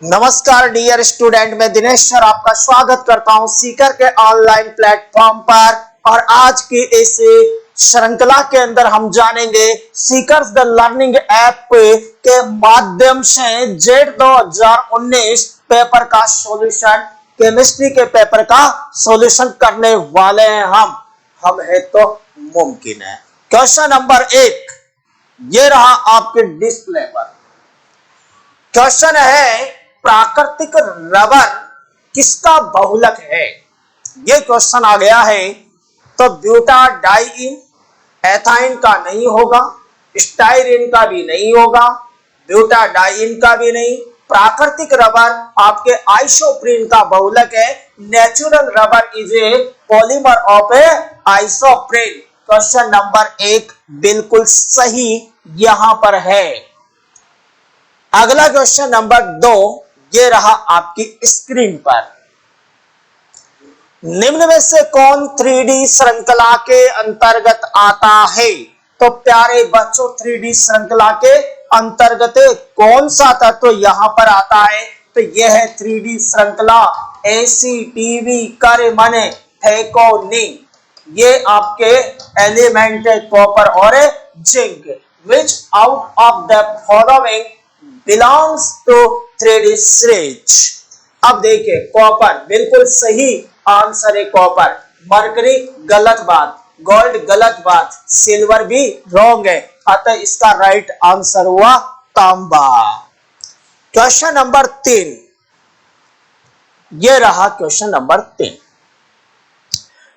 नमस्कार dear student, मैं Dinesh sir आपका स्वागत करता हूं सीकर के ऑनलाइन प्लेटफॉर्म पर। और आज की इस श्रृंखला के अंदर हम जानेंगे सीकर्स द लर्निंग ऐप के माध्यम से जेड 2019 पेपर का सॉल्यूशन, केमिस्ट्री के पेपर का सॉल्यूशन करने वाले हैं हम है तो मुमकिन है। क्वेश्चन नंबर 1 ये रहा आपके डिस्प्ले पर। क्वेश्चन है प्राकृतिक रबर किसका बहुलक है। ये क्वेश्चन आ गया है तो ब्यूटाडाइइन एथाइन का नहीं होगा, स्टाइरिन का भी नहीं होगा, ब्यूटाडाइइन का भी नहीं। प्राकृतिक रबर आपके आइसोप्रीन का बहुलक है। Natural rubber is a polymer of A isoprene. Question number 1 बिल्कुल सही यहां पर है। अगला क्वेश्चन नंबर 2 ये रहा आपकी स्क्रीन पर। निम्न में से कौन 3D श्रृंखला के अंतर्गत आता है। तो प्यारे बच्चों 3D श्रृंखला के अंतर्गत कौन सा तत्व यहां पर आता है। तो यह है 3D श्रृंखला ACTV करमने फैकोनी। ये आपके एलिमेंट है कॉपर और zinc. Which out of the following belongs to 3D series. अब देखिए कॉपर बिल्कुल सही आंसर है कॉपर। मरकरी गलत बात, गोल्ड गलत बात, सिल्वर भी रॉन्ग है, अतः इसका राइट आंसर हुआ तांबा। क्वेश्चन नंबर 3 ये रहा क्वेश्चन नंबर 3।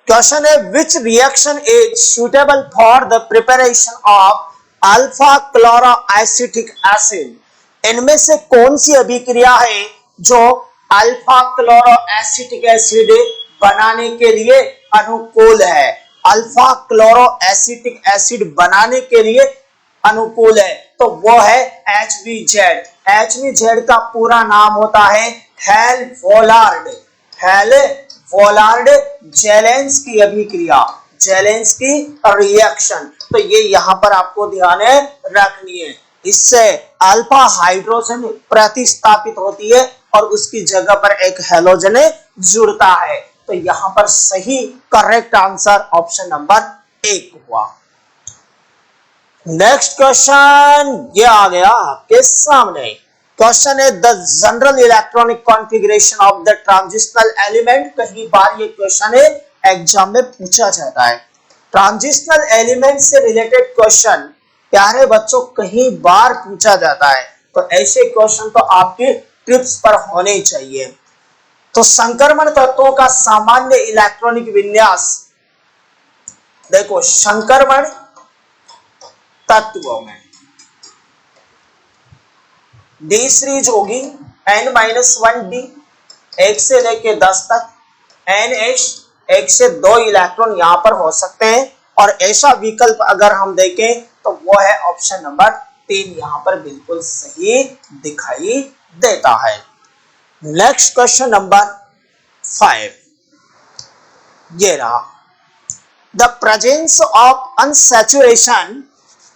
क्वेश्चन है which reaction is suitable for the preparation of alpha chloroacetic acid. इनमें से कौन सी अभिक्रिया है जो अल्फा क्लोरोएसिटिक एसिड बनाने के लिए अनुकूल है। अल्फा क्लोरोएसिटिक एसिड बनाने के लिए अनुकूल है तो वो है HBZ। HBZ का पूरा नाम होता है हेल वोलार्ड जेलेंस्की अभिक्रिया, जेलेंस्की रिएक्शन। तो ये यहां पर आपको ध्यान रखनी है। इससे अल्फा हाइड्रोजन प्रतिस्थापित होती है और उसकी जगह पर एक हेलोजन जुड़ता है। तो यहां पर सही करेक्ट आंसर ऑप्शन नंबर 1 हुआ। नेक्स्ट क्वेश्चन ये आ गया आपके सामने। क्वेश्चन है the general electronic configuration of the transitional element. कई बार ये क्वेश्चन एग्जाम में पूछा जाता है। ट्रांजिशनल एलिमेंट से रिलेटेड क्वेश्चन प्यारे बच्चों कहीं बार पूछा जाता है, तो ऐसे क्वेश्चन तो आपके ट्रिप्स पर होने चाहिए। तो संक्रमण तत्वों का सामान्य इलेक्ट्रॉनिक विन्यास देखो। संक्रमण तत्वों में डी सीरीज होगी N-1D 1 से लेके 10 तक। NH 1 से 2 इलेक्ट्रॉन यहां पर हो सकते हैं और ऐसा विकल्प अगर हम देखें तो वो है ऑप्शन नंबर 3 यहां पर बिल्कुल सही दिखाई देता है। नेक्स्ट क्वेश्चन नंबर 5 ये रहा। The presence of unsaturation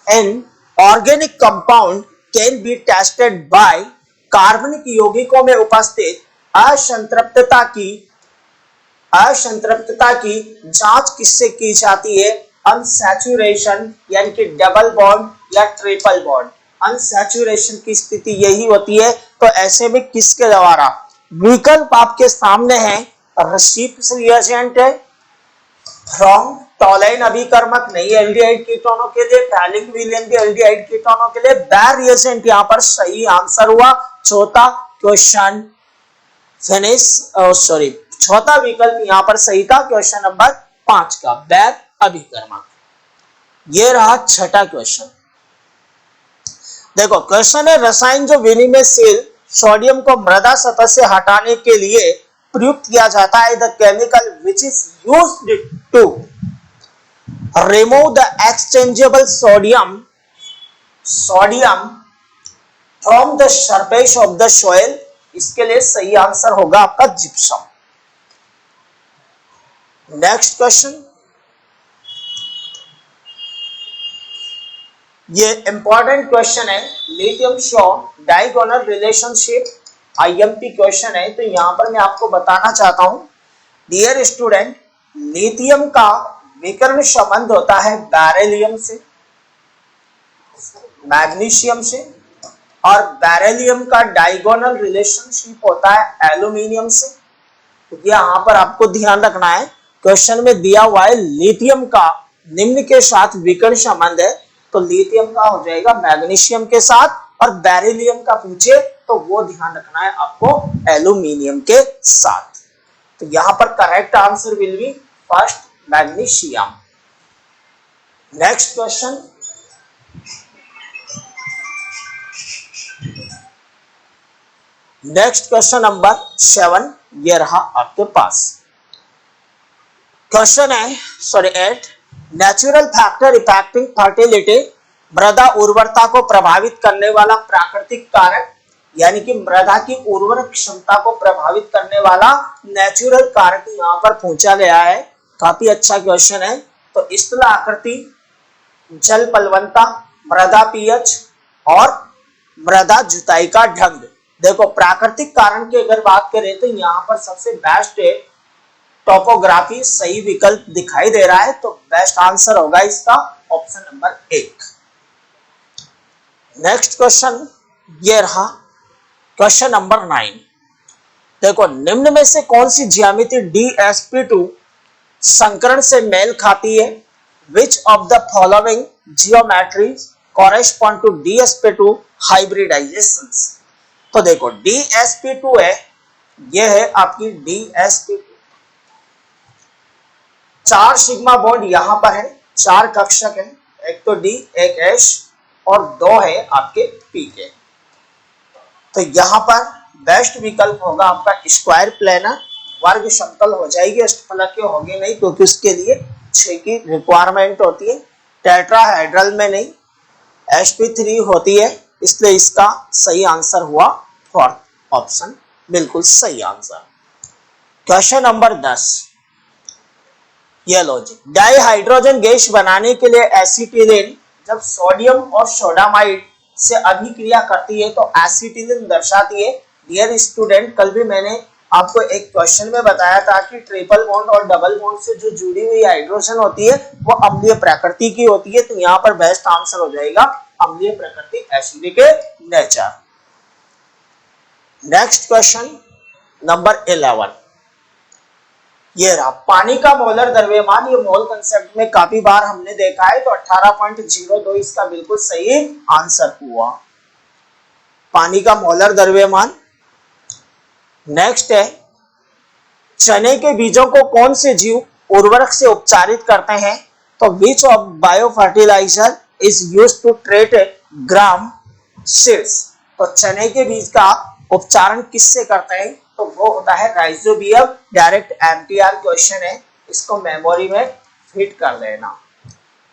in organic compound can be tested by. कार्बनिक यौगिकों में उपस्थित असंतृप्तता की जांच किससे की जाती है। अनसैचुरेशन यानी कि डबल बॉन्ड या ट्रिपल बॉन्ड। अनसैचुरेशन की स्थिति यही होती है, तो ऐसे में किसके द्वारा। विकल्प आपके सामने है। रसिप्स रिएजेंट है, रॉन्ग। टॉलैन अभिकर्मक नहीं एल्डिहाइड कीटोनों के लिए। फैलिक विलेन भी एल्डिहाइड कीटोनों के लिए। बैर रिएजेंट यहां पर सही आंसर हुआ। चौथा क्वेश्चन चौथा विकल्प यहां पर सही था क्वेश्चन नंबर 5 का, बैर अभिकर्मक। ये रहा छठा क्वेश्चन। देखो क्वेश्चन है रसायन जो विनिमयशील सोडियम को मृदा सतह से हटाने के लिए प्रयुक्त किया जाता है। The chemical which is used to remove the exchangeable sodium from the surface of the soil. इसके लिए सही आंसर होगा आपका जिप्सम। नेक्स्ट क्वेश्चन ये इंपॉर्टेंट क्वेश्चन है। Lithium show diagonal relationship IMP question है, तो यहाँ पर मैं आपको बताना चाहता हूँ डियर स्टूडेंट, लिथियम का विकर्ण संबंध होता है बेरिलियम से, मैग्नीशियम से, और बेरिलियम का डायगोनल रिलेशनशिप होता है एल्यूमिनियम से। तो यहाँ पर आपको ध्यान रखना है, क्वेश्चन में दिया हुआ है लिथियम का निम्न के साथ विकर्ण संबंध है, तो लिथियम का हो जाएगा मैग्नीशियम के साथ, और बेरिलियम का पूछे तो वो ध्यान रखना है आपको एल्यूमिनियम के साथ। तो यहाँ पर correct answer will be first magnesium. Next question, next question number 7 ये रहा आपके पास। क्वेश्चन है 8, नेचुरल फैक्टर इफेक्टिंग फर्टिलिटी, मृदा उर्वरता को प्रभावित करने वाला प्राकृतिक कारक, यानी कि मृदा की उर्वरक क्षमता को प्रभावित करने वाला नेचुरल कारक यहाँ पर पूछा गया है। काफी अच्छा क्वेश्चन है। तो स्थल आकृति, जल प्लवनता, मृदा पीएच और मृदा जुताई का ढंग। देखो प्राकृतिक कारण की अगर बात करें तो यहाँ पर सबसे बेस्ट है टोपोग्राफी, सही विकल्प दिखाई दे रहा है, तो बेस्ट आंसर होगा इसका ऑप्शन नंबर 1। नेक्स्ट क्वेश्चन ये रहा क्वेश्चन नंबर 9। देखो निम्न में से कौन सी ज्यामिति DsP2 संकरण से मेल खाती है? Which of the following geometries correspond to DsP2 hybridizations? तो देखो DsP2 है, ये है आपकी DsP2। 4 सिग्मा बॉन्ड यहां पर है, 4 कक्षक है, एक तो D, एक H और 2 है आपके PK। तो यहां पर बेस्ट विकल्प होगा आपका स्क्वायर प्लेनर, वर्ग समतल हो जाएगी, अष्टफलक के होंगे नहीं क्योंकि उसके लिए 6 की रिक्वायरमेंट होती है। टेट्राहेड्रल में नहीं, sp3 होती है, इसलिए इसका सही आंसर हुआ फोर्थ ऑप्शन, बिल्कुल सही आंसर। क्वेश्चन नंबर 10, ये लो जी, डाइहाइड्रोजन गैस बनाने के लिए एसिटिलीन जब सोडियम और सोडामाइड से अभिक्रिया करती है तो एसिटिलीन दर्शाती है। डियर स्टूडेंट, कल भी मैंने आपको एक क्वेश्चन में बताया था कि ट्रिपल बॉन्ड और डबल बॉन्ड से जो जुड़ी हुई हाइड्रोजन होती है वो अम्लीय प्रकृति की होती है, तो यहाँ पर बेस्ट आंसर हो जाएगा अम्लीय प्रकृति, acidic nature. Next question number 11, ये रहा पानी का मोलर द्रव्यमान। ये मोल कंसेप्ट में काफी बार हमने देखा है, तो 18.02 इसका बिल्कुल सही आंसर हुआ, पानी का मोलर द्रव्यमान। नेक्स्ट है, चने के बीजों को कौन से जीव उर्वरक से उपचारित करते हैं? तो which of bio fertiliser is used to treat gram seeds. तो चने के बीज का उपचारण किससे करते हैं? तो वो होता है राइजोबियम। डायरेक्ट एमटीआर क्वेश्चन है, इसको मेमोरी में फिट कर लेना।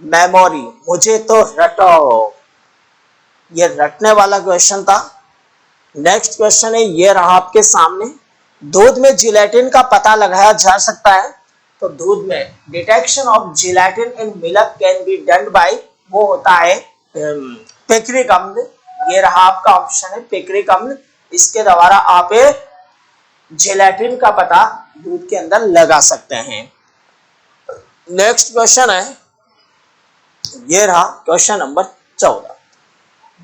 मेमोरी मुझे तो रटो, ये रटने वाला क्वेश्चन था। नेक्स्ट क्वेश्चन है, ये रहा आपके सामने, दूध में जिलेटिन का पता लगाया जा सकता है। तो दूध में detection of gelatin in milk can be done by, वो होता है पिक्रिक अम्ल। ये रहा आपका ऑप्शन है पिक्रिक अम्ल, इसके द्वारा आप जिलेटिन का पता दूध के अंदर लगा सकते हैं। नेक्स्ट क्वेश्चन है, ये रहा क्वेश्चन नंबर 14,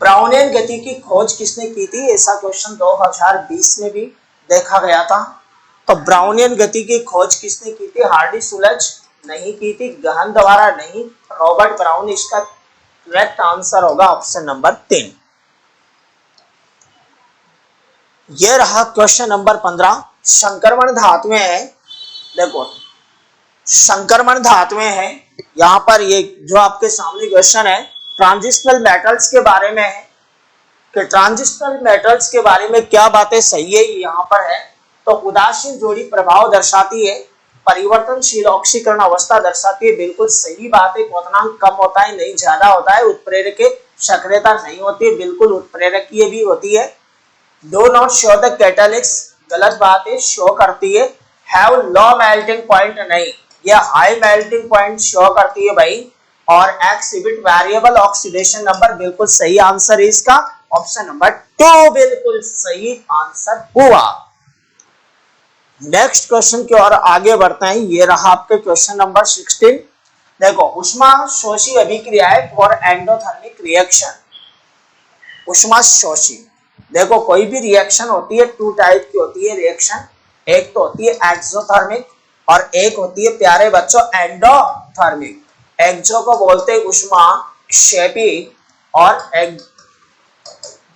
ब्राउनियन गति की खोज किसने की थी? ऐसा क्वेश्चन 2020 में भी देखा गया था। तो ब्राउनियन गति की खोज किसने की थी? हार्डी सुलज नहीं की थी, गहन द्वारा नहीं, रॉबर्ट ब्राउन इसका करेक्ट आंसर होगा ऑप्शन नंबर 3। ये रहा क्वेश्चन नंबर 15, संक्रमण धातुएं है। देखो संक्रमण धातुएं है, यहां पर ये जो आपके सामने क्वेश्चन है ट्रांजिशनल मेटल्स के बारे में है कि ट्रांजिशनल मेटल्स के बारे में क्या बातें सही है यहाँ पर है। तो उदासीन जोड़ी प्रभाव दर्शाती है, परिवर्तनशील ऑक्सीकरण अवस्था दर्शाती है, बिल्कुल सही बात है। क्वथनांक कम होता है, नहीं ज्यादा होता है। उत्प्रेरक सक्रियता नहीं होती है, बिल्कुल उत्प्रेरकीय भी होती है। डू नॉट शो द कैटालिक्स, गलत बात है, शो करती है। हैव लो मेल्टिंग पॉइंट नहीं, यह हाई मेल्टिंग पॉइंट शो करती है भाई। और एक्सिबिट वेरिएबल ऑक्सीडेशन नंबर, बिल्कुल सही आंसर है इसका ऑप्शन नंबर 2 बिल्कुल सही आंसर हुआ। नेक्स्ट क्वेश्चन की ओर आगे बढ़ते हैं। ये रहा आपके क्वेश्चन नंबर 16। देखो, ऊष्मा शोषी अभिक्रियाएं फॉर एंडोथर्मिक रिएक्शन। ऊष्मा शोषी, देखो कोई भी रिएक्शन होती है, टू टाइप की होती है रिएक्शन। एक तो होती है एक्सोथर्मिक और एक होती है प्यारे बच्चों एंडोथर्मिक। एक्सो को बोलते हैं ऊष्मा क्षेपी और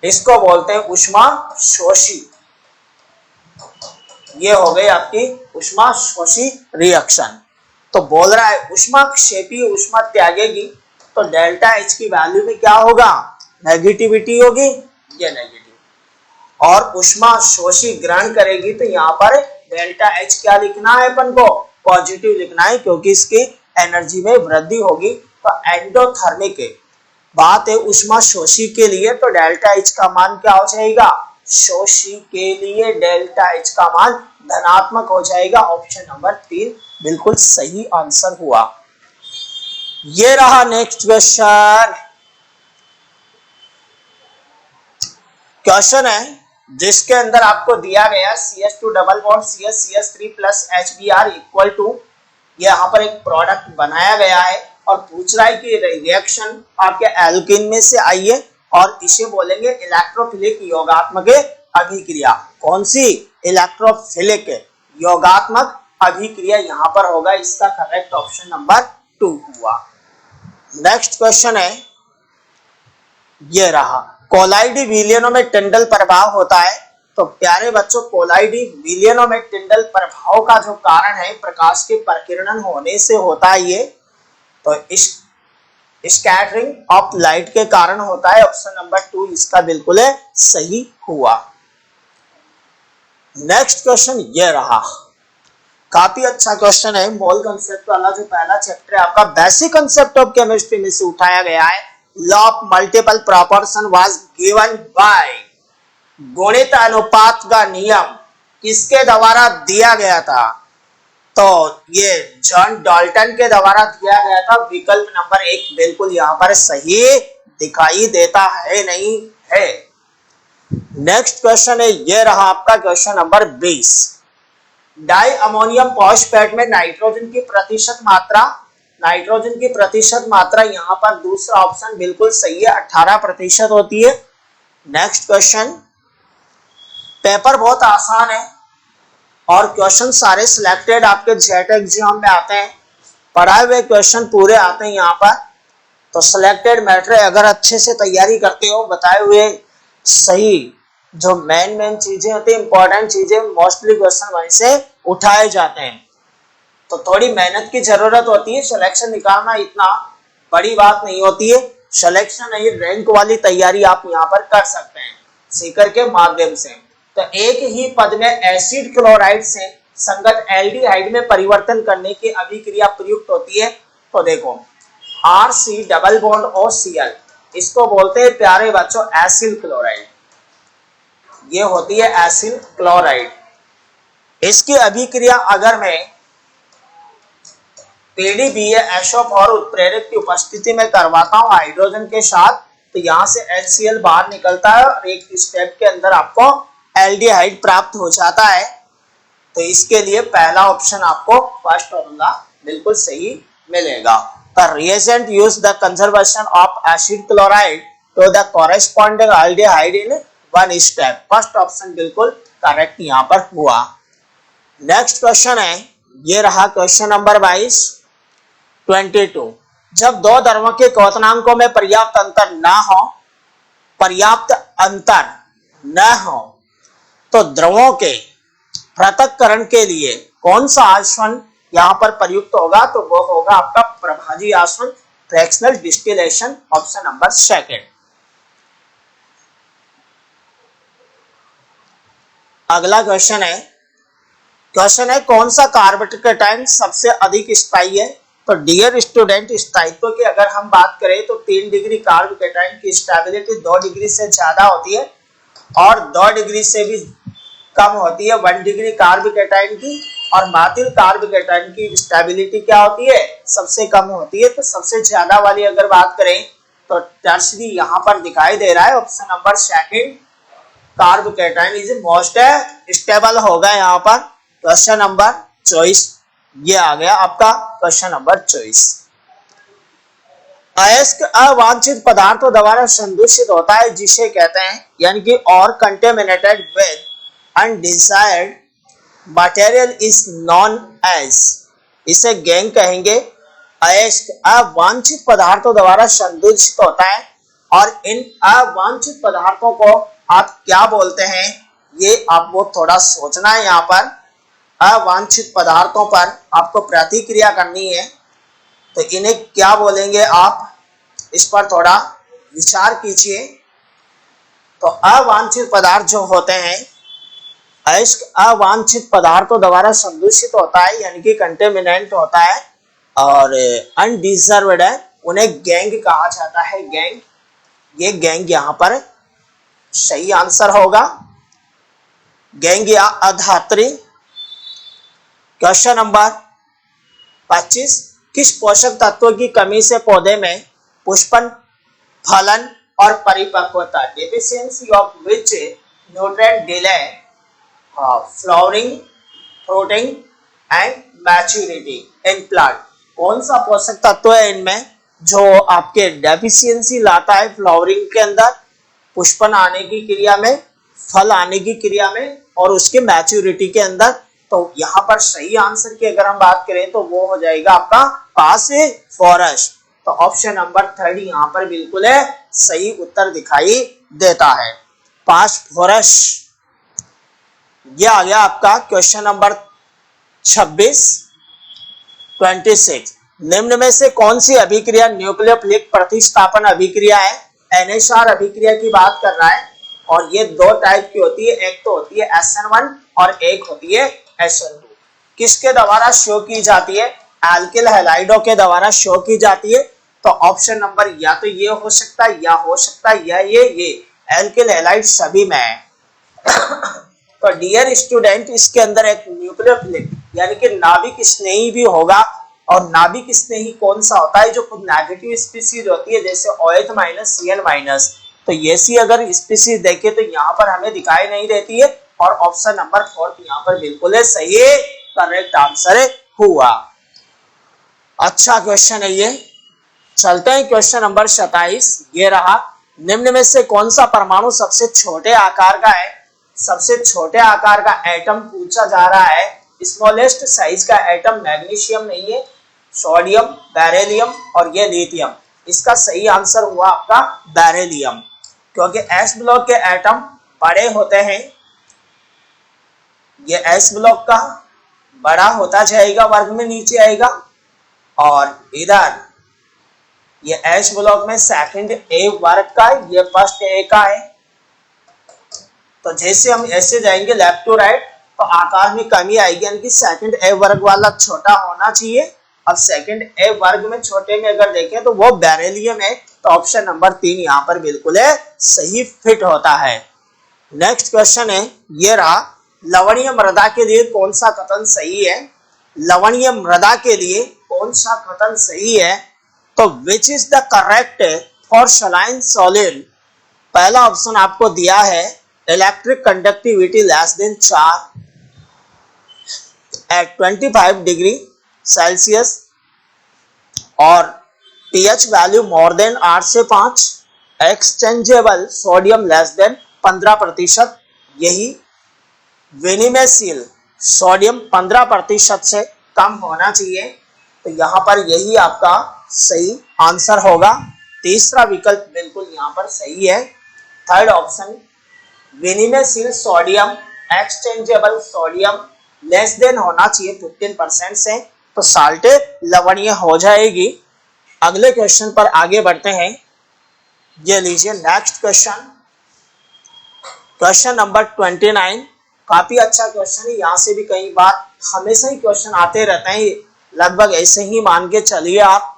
इसको बोलते हैं ऊष्मा शोषी। ये हो गई आपकी ऊष्मा शोषी रिएक्शन। तो बोल रहा है ऊष्मा क्षेपी ऊष्मा त्यागेगी तो डेल्टा एच की वैल्यू में क्या होगा, नेगेटिविटी होगी, ये नेगेटिव। और ऊष्मा शोषी ग्रहण करेगी तो यहाँ पर डेल्टा एच क्या लिखना है अपन को, पॉजिटिव लिखना है, क्योंकि इसकी एनर्जी में वृद्धि होगी। तो एंडोथर्मिक बात है ऊष्मा शोषी के लिए, तो डेल्टा एच का मान क्या हो जाएगा, शोषी के लिए डेल्टा एच का मान धनात्मक हो जाएगा। ऑप्शन नंबर 3 बिल्कुल सही आंसर हुआ। ये रहा नेक्स्ट क्वेश्चन। क्वेश्चन है जिसके अंदर आपको दिया गया CH2 double bond CH3 plus HBr equal to, यहाँ पर एक प्रोडक्ट बनाया गया है और पूछ रहा है कि रिएक्शन आपके एल्कीन में से आई है और इसे बोलेंगे इलेक्ट्रोफिलिक योगात्मक अभिक्रिया। कौन सी, इलेक्ट्रोफिलिक योगात्मक अभिक्रिया यहाँ पर होगा। इसका करेक्ट ऑप्शन नंबर 2 हुआ। नेक्स्ट क्वेश्चन है, ये रहा, कोलाइडी विलयनों में टिंडल प्रभाव होता है। तो प्यारे बच्चों, कोलाइडी विलयनों में टिंडल प्रभाव का जो कारण है प्रकाश के प्रकीर्णन होने से होता है ये, तो इस स्कैटरिंग ऑफ लाइट के कारण होता है। ऑप्शन नंबर 2 इसका बिल्कुल सही हुआ। नेक्स्ट क्वेश्चन ये रहा, काफी अच्छा क्वेश्चन है, मोल कंसेप्ट वाला जो पहला चैप्टर है आपका बेसिक कंसेप्ट ऑफ केमिस्ट्री में से उठाया गया है। Law of multiple proportion was given by, गुणित अनुपात का नियम किसके द्वारा दिया गया था, तो ये जॉन डाल्टन के द्वारा दिया गया था। विकल्प नंबर 1 बिल्कुल यहाँ पर सही दिखाई देता है, नहीं है। नेक्स्ट क्वेश्चन है, ये रहा आपका question number 20। Di ammonium phosphate में नाइट्रोजन की प्रतिशत मात्रा यहाँ पर दूसरा ऑप्शन बिल्कुल सही है, 18% होती है। नेक्स्ट क्वेश्चन, पेपर बहुत आसान है और क्वेश्चन सारे सिलेक्टेड आपके जेट एग्जाम में आते हैं, पढ़ाए हुए क्वेश्चन पूरे आते हैं यहाँ पर। तो सिलेक्टेड मैटर अगर अच्छे से तैयारी करते हो, बताए हुए सही जो मेन चीजें होती है, इंपॉर्टेंट चीजें, मोस्टली क्वेश्चन वहीं से उठाए जाते हैं। तो थोड़ी मेहनत की जरूरत होती है, सिलेक्शन निकालना इतना बड़ी बात नहीं होती है। सिलेक्शन नहीं, रैंक वाली तैयारी आप यहाँ पर कर सकते हैं सीकर के माध्यम से। तो एक ही पद में एसिड क्लोराइड से संगत एल्डिहाइड में परिवर्तन करने की अभिक्रिया प्रयुक्त होती है। तो देखो, RC डबल बॉन्ड OCl, इसको बोलते हैं प्यारे बच्चों एसिड क्लोराइड। ये होती है एसिड क्लोराइड। इसकी अभिक्रिया अगर मैं PDBA-SO4 उत्प्रेरक की उपस्थिति में करवाता हूं हाइड्रोजन के साथ, तो यहां से HCl बाहर निकलता है और एक स्टेप के अंदर आपको एल्डिहाइड प्राप्त हो जाता है। तो इसके लिए पहला ऑप्शन आपको फर्स्ट होगा बिल्कुल सही मिलेगा। The reagent use the conservation of acid chloride to the corresponding aldehyde in one step। First option बिल्कुल करेक्ट यहाँ पर हुआ। नेक्स्ट क्वेश्चन है, ये रहा क्वेश्चन नंबर 22। जब दो द्रवों के क्वथनांकों में पर्याप्त अंतर न हो तो द्रवों के पृथक्करण के लिए कौन सा आसवन यहाँ पर प्रयुक्त होगा, तो वो होगा आपका प्रभाजी आसवन, फ्रैक्शनल डिस्टिलेशन। Option number 2। अगला क्वेश्चन है कौन सा कार्बोकेटायन सबसे अधिक स्थायी है। तो डियर स्टूडेंट, स्थायित्व की अगर हम बात करें तो 3 डिग्री कार्बोकेटायन की स्टेबिलिटी 2 डिग्री से ज्यादा होती है और 2 डिग्री से भी कम होती है 1 डिग्री कार्बोकेटायन की। और माथिल कार्बोकेटायन की स्टेबिलिटी क्या होती है, सबसे कम होती है। तो सबसे ज्यादा वाली अगर बात करें तो टर्शरी यहाँ पर दिखाई दे रहा है option number second, carbocation is most stable होगा यहाँ पर। क्वेश्चन नंबर 24 ये आ गया आपका क्वेश्चन नंबर 24। अयस्क अवांछित पदार्थों द्वारा संदूषित होता है जिसे कहते हैं, यानी कि और contaminated with undesired material is known as, इसे गैंग कहेंगे। अयस्क अवांछित पदार्थों द्वारा संदूषित होता है और इन अवांछित पदार्थों को आप क्या बोलते हैं, ये आपको थोड़ा सोचना है। यहाँ पर अवांछित पदार्थों पर आपको प्रतिक्रिया करनी है, तो इन्हें क्या बोलेंगे आप, इस पर थोड़ा विचार कीजिए। तो अवांछित पदार्थ जो होते हैं, अयस्क अवांछित पदार्थों द्वारा संदूषित होता है यानी कि कंटेमिनेंट होता है, और अनडिजर्व्ड है, उन्हें गैंग कहा जाता है। गैंग, ये गैंग यहाँ पर सही आंसर होगा, गैंग या अधात्री। क्वेश्चन नंबर 25, किस पोषक तत्व की कमी से पौधे में पुष्पन, फलन और परिपक्वता, deficiency of which nutrient delay flowering, fruiting and maturity in plant, कौन सा पोषक तत्व है इनमें जो आपके डेफिशिएंसी लाता है फ्लावरिंग के अंदर, पुष्पन आने की क्रिया में, फल आने की क्रिया में और उसके मैच्योरिटी के अंदर। तो यहाँ पर सही आंसर की अगर हम बात करें तो वो हो जाएगा आपका फास्फोरस। तो ऑप्शन नंबर 3 यहाँ पर बिल्कुल है सही उत्तर दिखाई देता है, फास्फोरस। ये आ गया आपका क्वेश्चन नंबर 26। निम्न में से कौन सी अभिक्रिया न्यूक्लियोफिलिक प्रतिस्थापन अभिक्रिया है? NHR अभिक्रिया की बात कर रहा है और ये दो टाइप की होती है, एक तो होती है SN1 और एक होती है SN2। किसके द्वारा शो की जाती है? एल्किल हैलाइडों के द्वारा शो की जाती है। तो ऑप्शन नंबर या तो ये हो सकता है या हो सकता है या ये एल्किल हैलाइड सभी में है। तो डियर स्टूडेंट, इसके अंदर एक न्यूक्लियोफिलिक यानी कि नाभिक स्नेही भी होगा, और नाभिक स्नेही कौन सा होता है? जो खुद नेगेटिव स्पीशीज होती है, जैसे OH माइनस Cl माइनस। तो ये सी अगर स्पीशीज देखे तो यहाँ पर हमें दिखाई नहीं देती है, और ऑप्शन नंबर 4 यहाँ पर बिल्कुल है सही, करेक्ट आंसर हुआ। अच्छा क्वेश्चन है ये। चलते हैं क्वेश्चन नंबर 27, ये रहा। निम्न में से कौन सा परमाणु सबसे छोटे आकार का है? सबसे छोटे आकार का एटम पूछा जा रहा है। स्मॉलेस्ट साइज का एटम मैग्नीशियम नहीं है, सोडियम, बेरिलियम और ये लिथियम। इसका सही आंसर हुआ आपका बेरिलियम, क्योंकि एस ब्लॉक के एटम बड़े होते हैं। ये एस ब्लॉक का बड़ा होता जाएगा, वर्ग में नीचे आएगा, और इधर ये एस ब्लॉक में सेकंड ए वर्ग का है, ये फर्स्ट ए का है। तो जैसे हम ऐसे जाएंगे लेफ्ट टू राइट तो आकार में कमी आएगी, यानी कि सेकंड ए वर्ग वाला छोटा होना चाहिए। अब सेकंड ए वर्ग में छोटे में अगर देखें तो वो बेरिलियम है। तो ऑप्शन नंबर 3 यहाँ पर बिल्कुल है सही फिट होता है। नेक्स्ट क्वेश्चन है, ये रहा। लवणीय मृदा के लिए कौन सा कथन सही है? लवणीय मृदा के लिए कौन सा कथन सही है? तो which is the correct for saline solid? पहला ऑप्शन आपको दिया है electric conductivity less than 4 at 25 degree Celsius और pH वैल्यू मोर देन 8 से 5, एक्सचेंजेबल सोडियम लेस देन 15%, यही विनिमेशील सोडियम 15% से कम होना चाहिए। तो यहाँ पर यही आपका सही आंसर होगा। तीसरा विकल्प बिल्कुल यहाँ पर सही है, थर्ड ऑप्शन विनिमेशील sodium, exchangeable sodium less than होना चाहिए 15% से, तो साल्ट लवणीय हो जाएगी। अगले क्वेश्चन पर आगे बढ़ते हैं। ये लीजिए नेक्स्ट क्वेश्चन, क्वेश्चन नंबर 29। काफी अच्छा क्वेश्चन है, यहाँ से भी कई बार हमेशा ही क्वेश्चन आते रहते हैं, लगभग ऐसे ही मान के चलिए आप।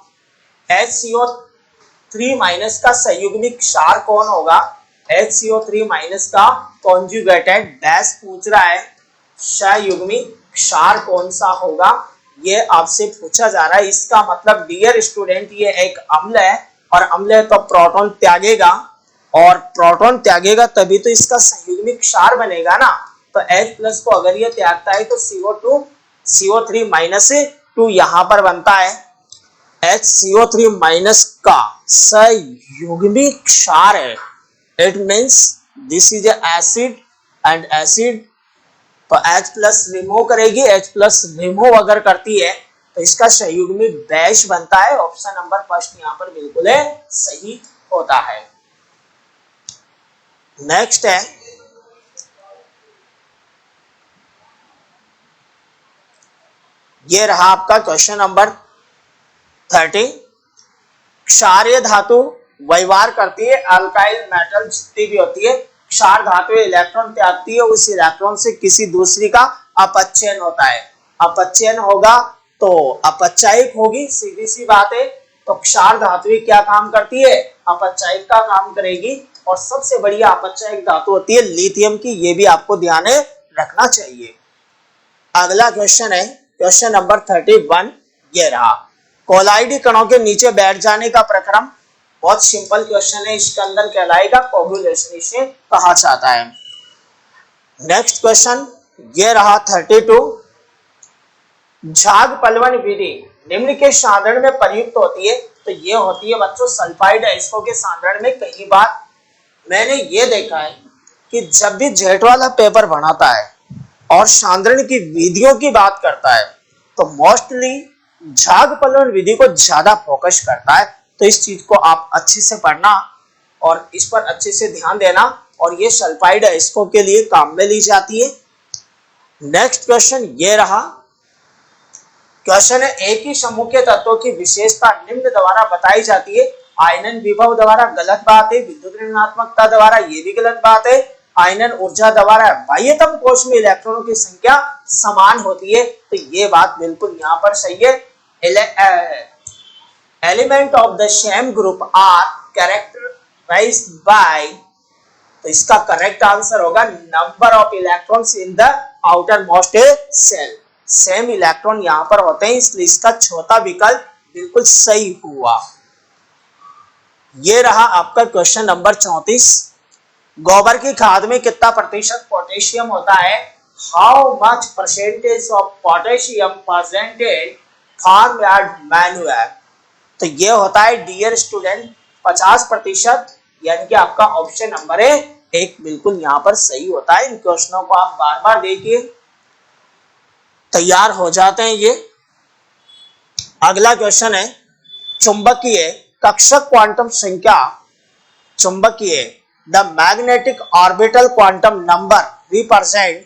HCO3 माइनस का संयुग्मिक क्षार कौन होगा? HCO3 माइनस का कॉन्जुगेटेड डैश पूछ रहा है, संयुग्मिक क्षार कौन सा होगा ये आपसे पूछा जा रहा है। इसका मतलब डियर स्टूडेंट ये एक अम्ल है और अम्ल है तो प्रोटॉन त्यागेगा, और प्रोटॉन त्यागेगा तभी तो इसका संयुग्मिक क्षार बनेगा ना। तो H प्लस को अगर ये त्यागता है तो CO3 माइनस 2 यहाँ पर बनता है। HCO3 माइनस का संयुग्मिक क्षार है, it means this is acid and acid. तो H प्लस रिमूव करेगी, H प्लस रिमूव अगर करती है तो इसका संयुग्मिक डैश बनता है। ऑप्शन नंबर फर्स्ट यहाँ पर बिल्कुल सही होता है। नेक्स्ट है ये रहा आपका क्वेश्चन नंबर 30। क्षारीय धातु व्यवहार करती है अल्काइल मेटल जितनी भी होती है, क्षार धातु इलेक्ट्रॉन त्यागती है, उस इलेक्ट्रॉन से किसी दूसरी का अपचयन होता है। अपचयन होगा तो अपचायिक होगी, सीधी सी बात है। तो क्षार धातु क्या काम करती है? अपचायिक का काम करेगी, और सबसे बढ़िया अपचायिक धातु होती है लिथियम की, ये भी आपको ध्यान रखना चाहिए। अगला क्वेश्चन है क्वेश्चन नंबर 31, ये रहा कोलाइडी कणों के नीचे बैठ जाने का प्रक्रम। बहुत सिंपल क्वेश्चन है, इसके अंदर कहलाएगा कोगुलेशन, इसे कहा जाता है। नेक्स्ट क्वेश्चन ये रहा 32। झाग पलवन विधि निम्न के सांद्रण में प्रयुक्त होती है। तो ये होती है बच्चों सल्फाइड आयस्कों के सांद्रण में। कई बार मैंने ये देखा है कि जब भी जेट वाला पेपर बनाता है और सांद्रण की विधियों की बात करता है तो मोस्टली झाग पलवन विधि को ज्यादा फोकस करता है। तो इस चीज को आप अच्छे से पढ़ना और इस पर अच्छे से ध्यान देना, और ये सल्फाइड आयस्कों के लिए काम में ली जाती है। नेक्स्ट क्वेश्चन ये रहा क्वेश्चन है एक ही समूह के तत्वों की विशेषता निम्न द्वारा बताई जाती है। आयनन विभव द्वारा गलत बात है, विद्युत ऋणात्मकता द्वारा ये भी गलत बात है, आयनन ऊर्जा द्वारा बाह्यतम कोश में इलेक्ट्रॉनों की संख्या समान होती है। तो ये बात बिल्कुल यहाँ पर सही है। Element of the same group are characterised by, तो इसका करेक्ट आंसर होगा number of electrons in the outer most shell. Same electron यहाँ पर होते हैं, इसलिए इसका चौथा विकल्प बिल्कुल सही हुआ। ये रहा आपका क्वेश्चन नंबर 34। गोबर की खाद में कितना प्रतिशत पोटेशियम होता है? How much percentage of potassium presented farm yard manure? तो ये होता है डियर स्टूडेंट 50%, यानी कि आपका ऑप्शन नंबर 1 बिल्कुल यहाँ पर सही होता है। इन क्वेश्चनों को आप बार बार देखिए, तैयार हो जाते हैं ये। अगला क्वेश्चन है चुंबकीय कक्षक क्वांटम संख्या। चुंबकीय the magnetic orbital quantum number represent.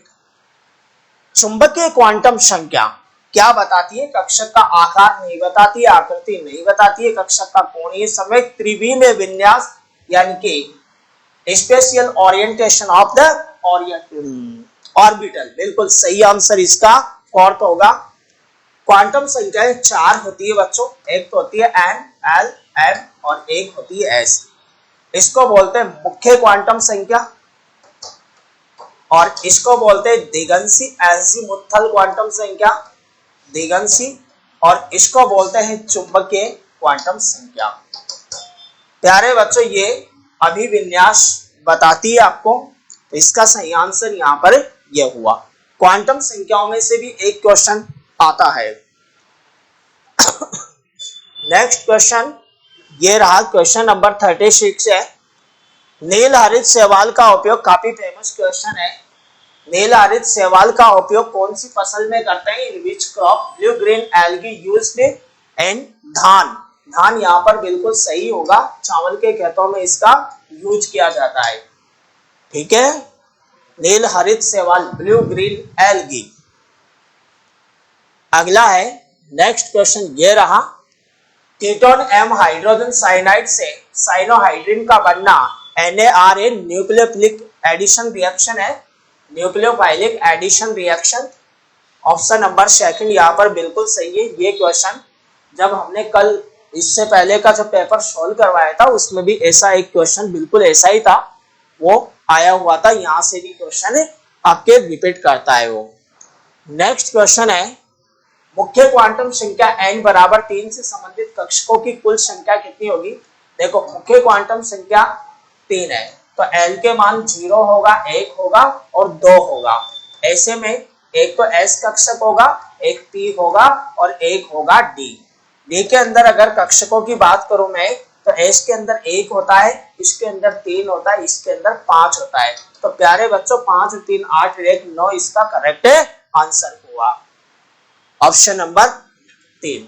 चुंबकीय क्वांटम संख्या क्या बताती है? कक्षक का आकार नहीं बताती है, आकृति नहीं बताती है, कक्षक का कोणीय संवेग, त्रिविमीय विन्यास यानी कि spatial orientation of the orbital. बिल्कुल सही आंसर इसका फोर्थ होगा। क्वांटम संख्याएं 4 होती है बच्चों, एक तो होती है N, L, M और एक होती है S। इसको बोलते हैं मुख्य क्वांटम संख्या, और इसको बोलते हैं दिगंशी एजीमुथल क्वांटम संख्या, दिगंशी, और इसको बोलते हैं चुंबकीय क्वांटम संख्या। प्यारे बच्चों ये अभिविन्यास बताती है आपको, तो इसका सही आंसर यहाँ पर यह हुआ। क्वांटम संख्याओं में से भी एक क्वेश्चन आता है। नेक्स्ट क्वेश्चन ये रहा क्वेश्चन नंबर 36 है। नील हरित शैवाल का उपयोग, काफी फेमस क्वेश्चन है। नील हरित शैवाल का उपयोग कौन सी फसल में करते हैं? In which crop blue green algae used in dhan. धान यहाँ पर बिल्कुल सही होगा, चावल के खेतों में इसका यूज किया जाता है। ठीक है, नील हरित शैवाल ब्लू ग्रीन एल्गी। अगला है नेक्स्ट क्वेश्चन ये रहा कीटोन एम हाइड्रोजन साइनाइड से साइनोहाइड्रिन का बनना NaRA न्यूक्लियोफिलिक एडिशन रिएक्शन है, न्यूक्लियोफाइलिक एडिशन रिएक्शन। ऑप्शन नंबर 2 यहाँ पर बिल्कुल सही है। ये क्वेश्चन जब हमने कल इससे पहले का जो पेपर सोल्व करवाया था उसमें भी ऐसा एक क्वेश्चन बिल्कुल ऐसा ही था, वो आया हुआ था। यहाँ से भी क्वेश्चन आपके रिपीट करता है वो। नेक्स्ट क्वेश्चन है मुख्य क्वांटम संख्या n बराबर 3 से संबंधित कक्षकों की कुल संख्या कितनी होगी? देखो मुख्य क्वांटम संख्या 3 है, तो L के मान 0 होगा, 1 होगा और 2 होगा। ऐसे में एक तो S कक्षक होगा, एक P होगा और एक होगा D। D के अंदर अगर कक्षकों की बात करूं मैं, तो S के अंदर 1 होता है, इसके अंदर 3 होता है, इसके अंदर 5 होता है। तो प्यारे बच्चों 5 और 3 8 1 9 इसका करेक्ट आंसर हुआ ऑप्शन नंबर 3।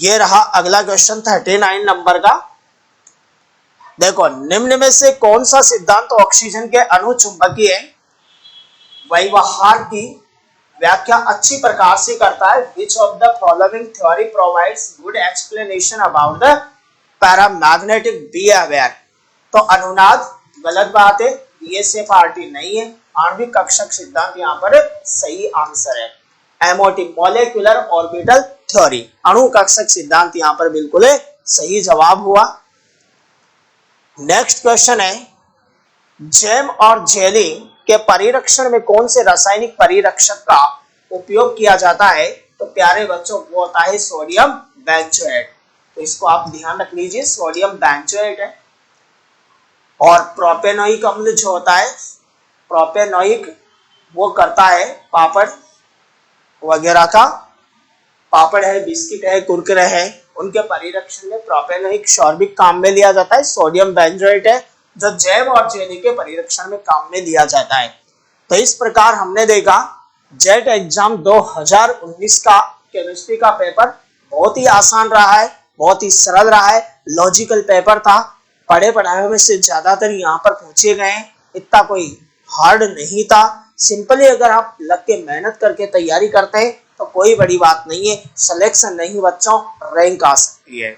ये रहा अगला क्वेश्चन 39 नंबर का। देखो निम्न में से कौन सा सिद्धांत ऑक्सीजन के अणु चुंबकीय व्यवहार की व्याख्या अच्छी प्रकार से करता है? Which of the following theory provides good explanation about the paramagnetic behavior? तो अनुनाद गलत बात है, BSFRT नहीं है, आणविक कक्षक सिद्धांत यहाँ पर सही आंसर है। MOT मोलेकुलर ऑर्बिटल थ्योरी, अणु कक्षक सिद्धांत यहाँ पर बिल्कुल सही जवाब हुआ। नेक्स्ट क्वेश्चन है, जैम और जेली के परिरक्षण में कौन से रासायनिक परिरक्षक का उपयोग किया जाता है? तो प्यारे बच्चों वो होता है सोडियम बेंजोएट। तो इसको आप ध्यान रख लीजिए, सोडियम बेंजोएट है। और प्रोपेनोइक अम्ल जो होता है, प्रोपेनोइक वो करता है पापड़ वगैरह का, पापड़ है, बिस्किट है, कुरकुरे है, उनके परिरक्षण में प्रोपेनोइक सॉर्बिक काम में लिया जाता है। सोडियम बेंजोएट है जो जैम और जेली के परिरक्षण में काम में लिया जाता है। तो इस प्रकार हमने देखा जेट एग्जाम 2019 का केमिस्ट्री का पेपर बहुत ही आसान रहा है, बहुत ही सरल रहा है, लॉजिकल पेपर था। पढ़े पढ़ाए में से ज्यादातर यहाँ पर पूछे गए हैं, इतना कोई हार्ड नहीं था। सिंपली अगर आप लग के मेहनत करके तैयारी करते हैं तो कोई बड़ी बात नहीं है, सिलेक्शन नहीं बच्चों रैंक आ सकती है।